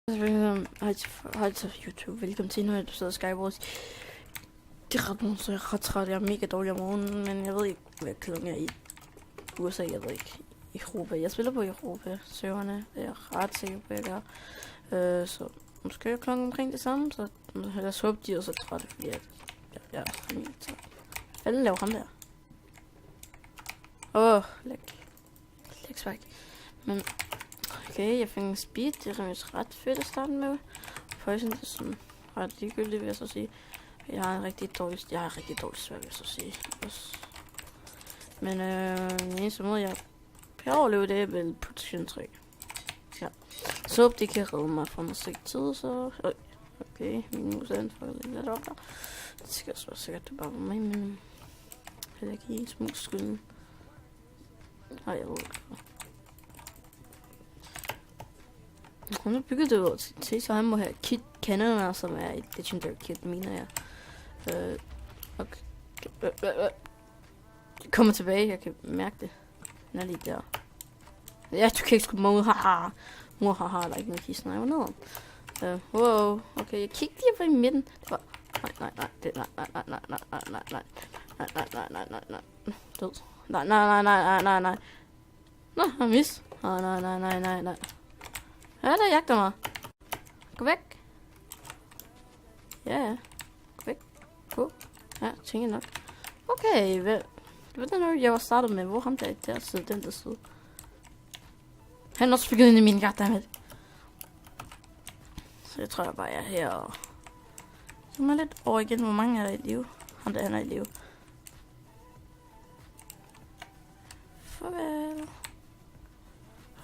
Hej til YouTube. Velkommen til en episode af Skywars. Det er ret morgen, så jeg er ret træt. Jeg er mega dårlig om morgenen, men jeg ved ikke, hvad klokken er i USA. Jeg ved ikke. I Europa. Jeg spiller på Europa-serverne. Det er jeg ret sikker på, at jeg gør. Så måske er klokken omkring det samme. Så lad os håbe, de er så trætte, fordi jeg er rimelig træt. Hvad laver ham der? Læg. Men okay, jeg fik en speed. Det er ret fedt at starte med. Poison, det er sådan ret ligegyldigt, vil jeg så sige. Jeg har rigtig dårlig svært, vil jeg så sige. Men den eneste måde, jeg kan overleve, det er vel protection 3. Ja. Så håber, de kan redde mig fra noget sigt tid, så... Okay, min mus er lidt op der. Det skal også være sikkert, det bare var mig, men... Jeg vil ikke smule skylden. Nej, jeg ved ikke. Hun har bygget det over til, så han må have Kit Canada, som er et legendary kit, mener jeg. Okay. Det kommer tilbage, jeg kan mærke det. Den er lige der. Ja, du kan ikke skubbe mig ud, haha. Mor, haha, der er ikke noget kisten, jeg var nede. Wow, okay, jeg kiggede lige på i midten. Det var... Nej. Død. Nej. Nå, jeg mis. Nej. Ja, der jagter mig. Gå væk. Ja. Gå væk. Gå. Ja, tænker nok. Okay, hvad den er, jeg var startet med? Hvor ham der side, den der side. Han er også bygget ind i min goddammit. Så jeg tror, jeg bare er her og... Så er lidt over igen, hvor mange er der i live. Ham der, han er i live. Farvel.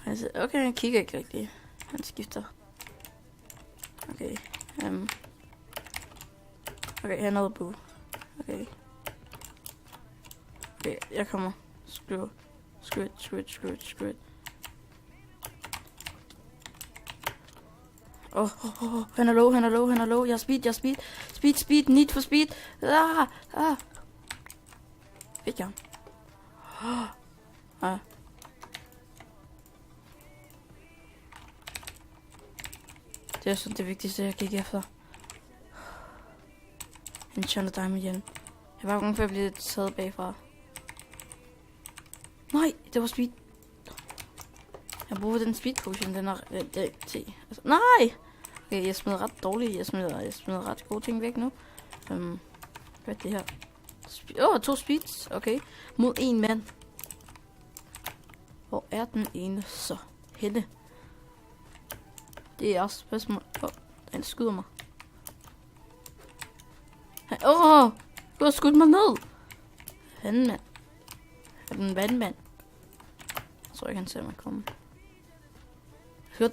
Altså, okay, han kigger ikke rigtigt. Han skifter. Okay. Okay, han er noget på. Okay, jeg kommer. Screw it. Han er low. Jeg er speed. Need for speed. Fik jeg ham. Det er sådan det vigtigste, jeg gik efter. Enchanted Diamond igen. Jeg var bange for at blive taget bagfra. Nej, det var speed. Jeg bruger den speed potion, den er til. Altså, nej! Okay, jeg smider ret dårligt. Jeg smider ret gode ting væk nu. Hvad er det her? 2 speeds. Okay. Mod 1 mand. Hvor er den ene så? Helle. Det er også spørgsmål. Han skyder mig. Du har skudt mig ned. Fanden, mand. Er den vandmand? Jeg tror ikke, han ser mig komme. Jeg skal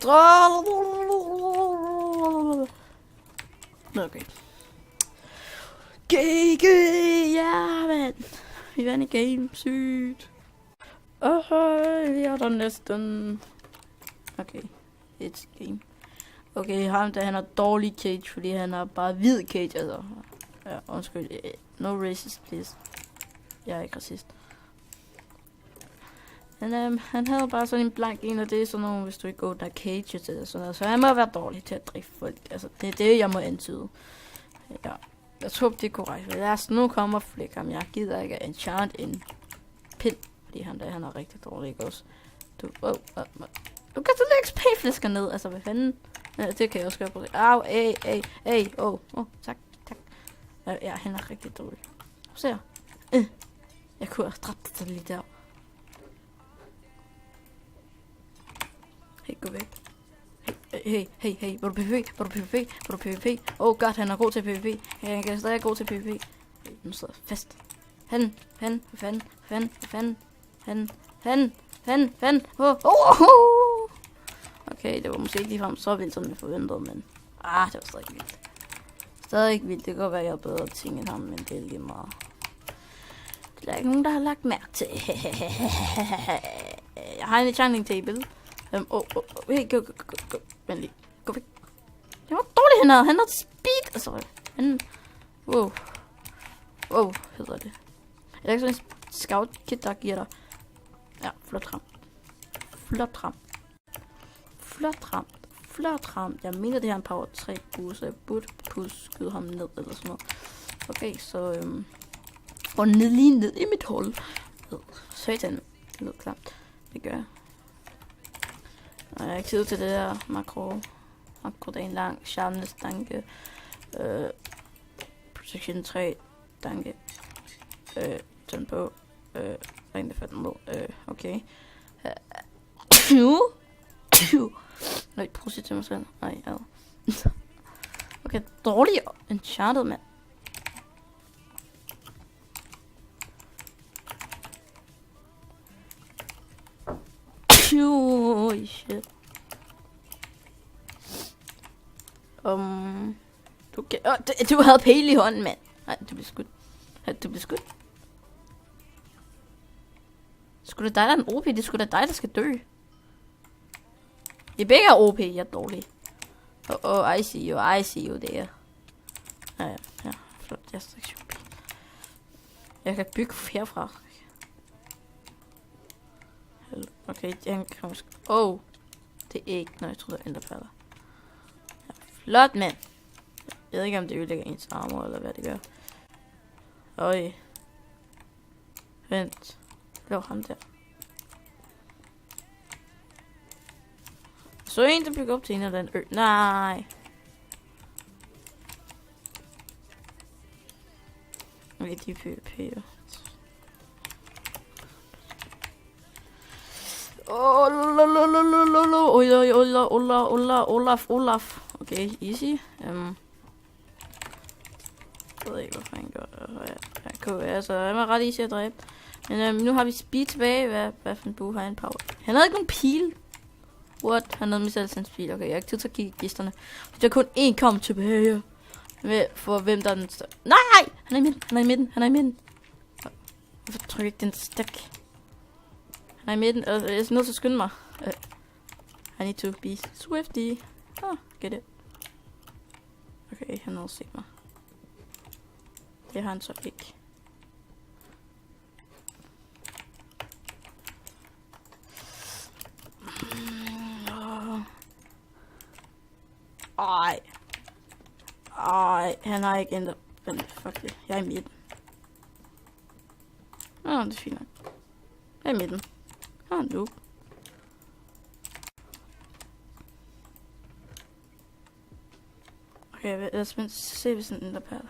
okay. GG! Ja, mand. Vi vandt i game. Sygt. Vi er der næsten. Okay. It's game. Okay, ham der, han har dårlig cage, fordi han har bare hvid cage, altså. Ja, undskyld. No racist, please. Jeg er ikke racist. Men han havde bare sådan en blank en, og det er sådan noget, hvis du ikke går der cage til sådan noget. Så han må være dårlig til at drifte folk. Altså, det er det, jeg må antyde. Ja. Jeg tror, det er korrekt. Lad os nu komme og flække ham. Jeg gider ikke enchant en pind, fordi han er rigtig dårlig, ikke også? Du kan sådan lægge XP-flæsker ned, altså hvad fanden? Ja, det kan jeg også gøre på det. Au, tak. Ja, han er rigtig dårlig. Se her. Jeg kunne have dræbt dig lige der. Hey, gå væk. Hey, hvor du PvP? Oh god, han er god til PvP. Han kan stadig god til PvP. Nu sidder fast. Han. Okay, det var måske ikke ligefrem så vildt, som jeg forventede, men... det var stadig ikke vildt. Det kan godt være, at jeg har bedre ting end ham, men det er lige meget. Det er ikke nogen, der har lagt mærke til. Jeg har en enchanting table. Hey, gå. Vent lige. Gå væk. Det var dårligt, han har speed. Altså, Wow, hedder det. Er der ikke sådan en scout kit, der giver dig? Ja, flot ram. flot ramt. Jeg mener, det her er en power 3 boost, så jeg burde kunne skyde ham ned eller sådan noget. Okay, så og lige ned i mit hul. Satan, det lyder klamt. Det gør jeg. Og jeg har ikke tid til det der makro. Makro, det er en lang sharpness, danke. Protection 3, danke. Tænd på. Ring det fat ned. Okay. Nej, positivt til mig selv. Nej, ad. Okay, dårlig enchanted, mand. Shit. Du havde pæl i hånden, mand. Nej, du blev skudt. Du blev skudt. Skulle det dig, der er en OP? Det skulle da dig, der skal dø. I begge er OP, jeg er dårlig. I see you there. Ja, flot, jeg er straks OP. Jeg kan bygge herfra. Okay, jeg kan måske... det er ikke, når jeg tror, det er enderperler. Ja, flot, mand. Jeg ved ikke, om det ødelægger ens armor, eller hvad det gør. Øj. Vent. Lov ham der. Så en, der bygger op til en eller anden ø. Nej. Okay, de er PvP'er. Olaf. Okay, easy. Jeg ved ikke, hvorfor han gør det. Altså, jeg var ret easy at dræbe. Men nu har vi speed tilbage. Hvad for en bue har han power? Han havde ikke nogen pil. What? Han havde mistet sin pil. Okay, jeg har ikke tid til at kigge gisterne. Der er kun én kom tilbage. For hvem der er den største. Nej! Han er i midten. Hvorfor trykker jeg ikke den stak? Han er i midten. Jeg er nødt til at skynde mig. I need to be swifty. Get it. Okay, han har set mig. Det har han så ikke. Ej, han har ikke ændret. Fuck det, jeg er i midten. Det er fint nok. Jeg er i midten. Nu. Okay, lad os se, hvis den enderperler.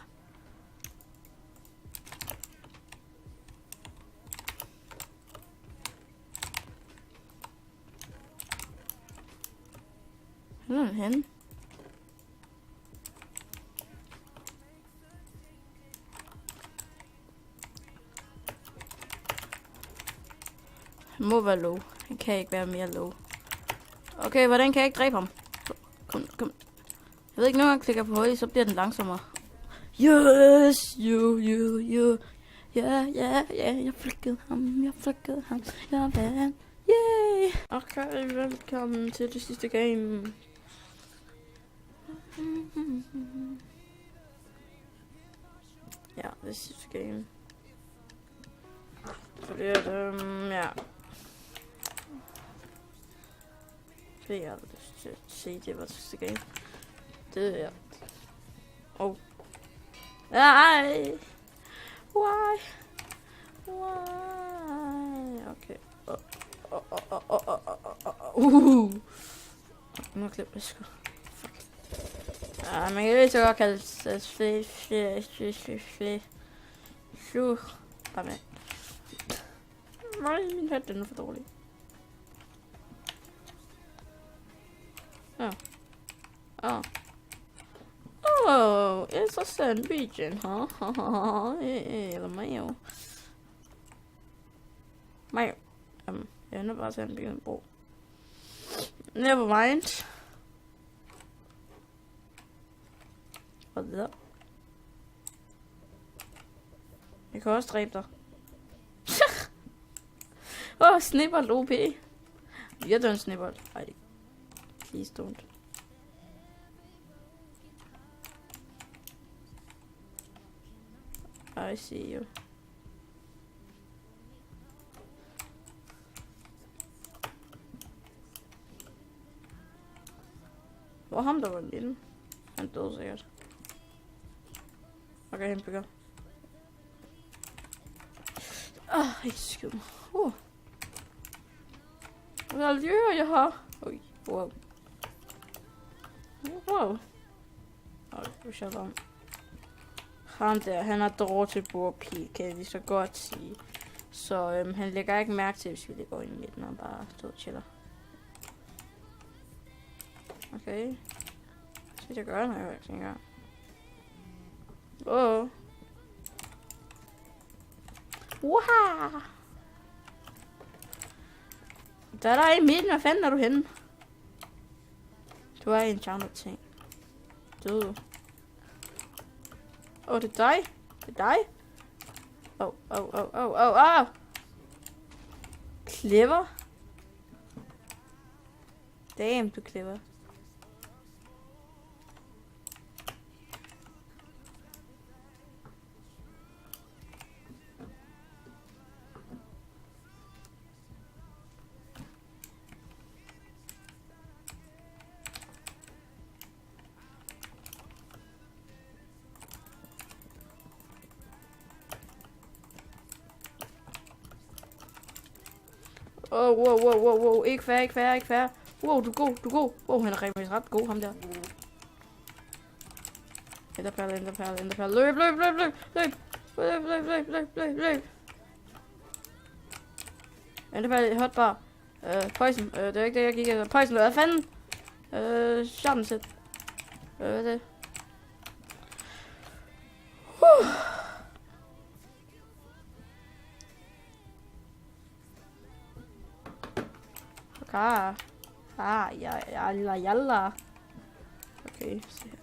Hvor er den henne? Han må være low. Han kan ikke være mere low. Okay, hvordan kan jeg ikke dræbe ham? Kom. Jeg ved ikke, når jeg klikker på højde, så bliver den langsommere. Yes, you. Yeah, jeg flikkede ham. Jeg vandt. Yay! Okay, velkommen til det sidste game. Ja, det sidste game. Fordi at, ja. Fordi jeg havde lyst til at se, det var det sidste game. Det er... Nej! Why? Okay. Nu klipper jeg sgu. Fuck. Man kan lige så godt kalde det Amen. Nej, min hat den er for dårlig. Oh, it's a sand region, huh? Eller Mayo. Jeg ender bare til at bygge en bro. Never mind. Hvad der? Jeg kan også dræbe dig. Snibbold OP. Jeg dør en snibbold. Ej, please don't. I see you. Hvor ham der var inde? Han døde sikkert. Okay, han bygger. Ikke skyd mig. Hvad er det, jeg har? Ui, wow. Wow. Det er om. Ham der, han har dårlig til bordpil, kan vi så godt sige. Så han lægger ikke mærke til, hvis vi lige går ind i midten og bare står og chiller. Okay. Så jeg gør noget, jeg tænker. Wow! Der er der en i midten, hvad fanden er du henne? Du er en charmet ting. Du. Det er dig. Det er dig. Clever. Damn, du er clever. Wow, ikke fair. Wow, du er god. Wow, han er rigtig ret god, ham der. Enderperle. Løb. Enderperle, hotbar. Poison, det er ikke det, jeg gik efter. Poison, hvad fanden? Sharpen set. Hvad er det? Jalla. Okay, se her.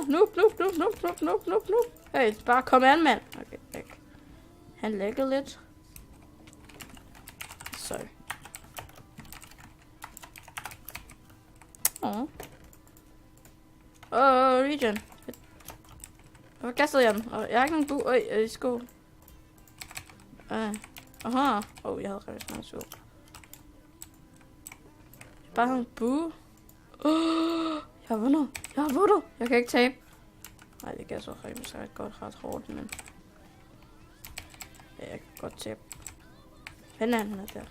Noob. Hey, bare kom an, mand. Okay, væk. Han lægger lidt. Sorry. Regen. Jeg kastede jeg den. Jeg har ikke nogen bu. I sko. Aha. Jeg havde rigtig meget sko. Bare have en bu. Jeg har vundet. Jeg kan ikke tabe. Nej, det kan så ret godt ret hårdt, men... Ja, jeg kan godt tabe. Han er der.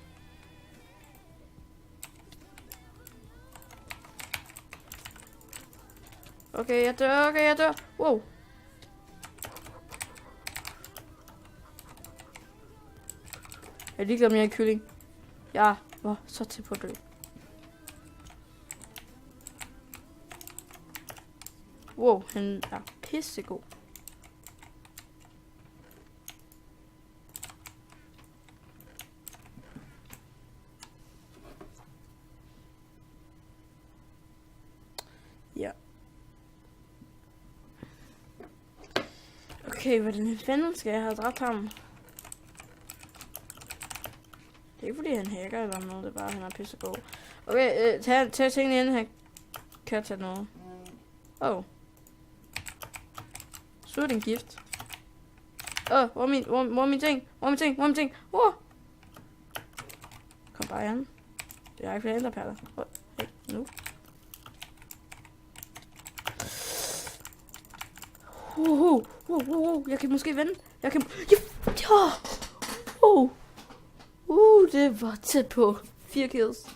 Okay, jeg dør. Wow. Jeg er ligeglad med en kylling. Jeg var så tæt på at dø. Wow, han er pissegod. Ja. Okay, hvordan fanden skal jeg have dræbt ham? Det er ikke fordi han hacker eller noget, det er bare han er pissegod. Okay, tag tingene inden han kan tage noget. Så er det en gift. Hvor er min ting? Kom bare an. Det er ikke flere enderperler. Hey, nu. Jeg kan måske vende. Det var tæt på. 4 kills.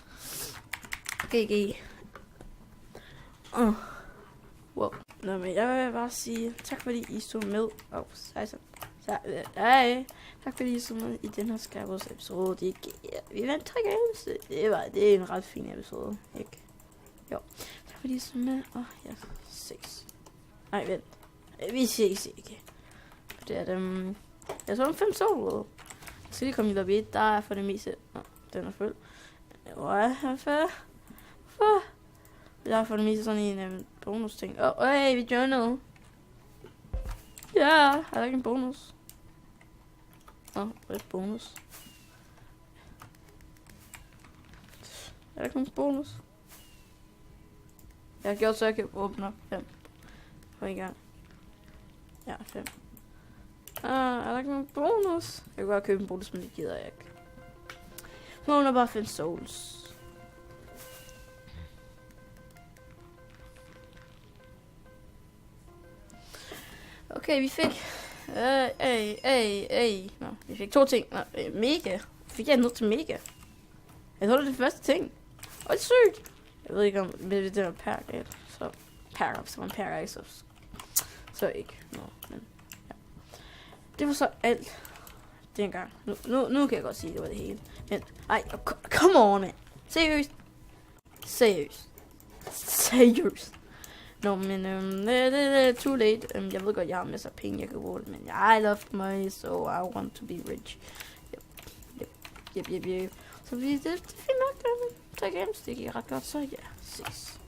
GG. Wow. Nå, men jeg vil bare sige tak fordi I så med. Tak fordi I så med i den her Skywars episode. Vi vandt 3 games. Det er en ret fin episode, ikke? Jo. Tak fordi I så med. Ja, 6. Nej, vent. Vi ses ikke. Det er dem. Jeg så 5 solo. Så lige kom i lobby 1. Der er for det meste. Den er fuld. Jeg har fået det meste sådan en bonus ting. Hey, vi journal. Ja, er der ikke en bonus? Et bonus. Er der ikke nogen bonus? Jeg har gjort så, jeg kan åbne 5. For en gang. Ja, 5. Er der ikke nogen bonus? Jeg kan bare købe en bonus, men det gider jeg ikke. Nu må hun bare finde souls. Okay, vi fik... Nå, vi fik 2 ting. Nå, mega. Fik jeg ned til mega? Jeg tror, det er det første ting. Og det er sygt. Jeg ved ikke, om det var perk. Så perk, så man perk, så ikke. Nå, men ja. Det var så alt dengang. Nu kan jeg godt sige, det var det hele. Men, come on, man. Seriøst. Nå, men det er too late. Jeg ved godt, jeg har masser af penge, jeg kan bruge det, men I love money, so I want to be rich. Yep. Så det er fint nok, det. Så games, det gik ret godt, så ja, ses.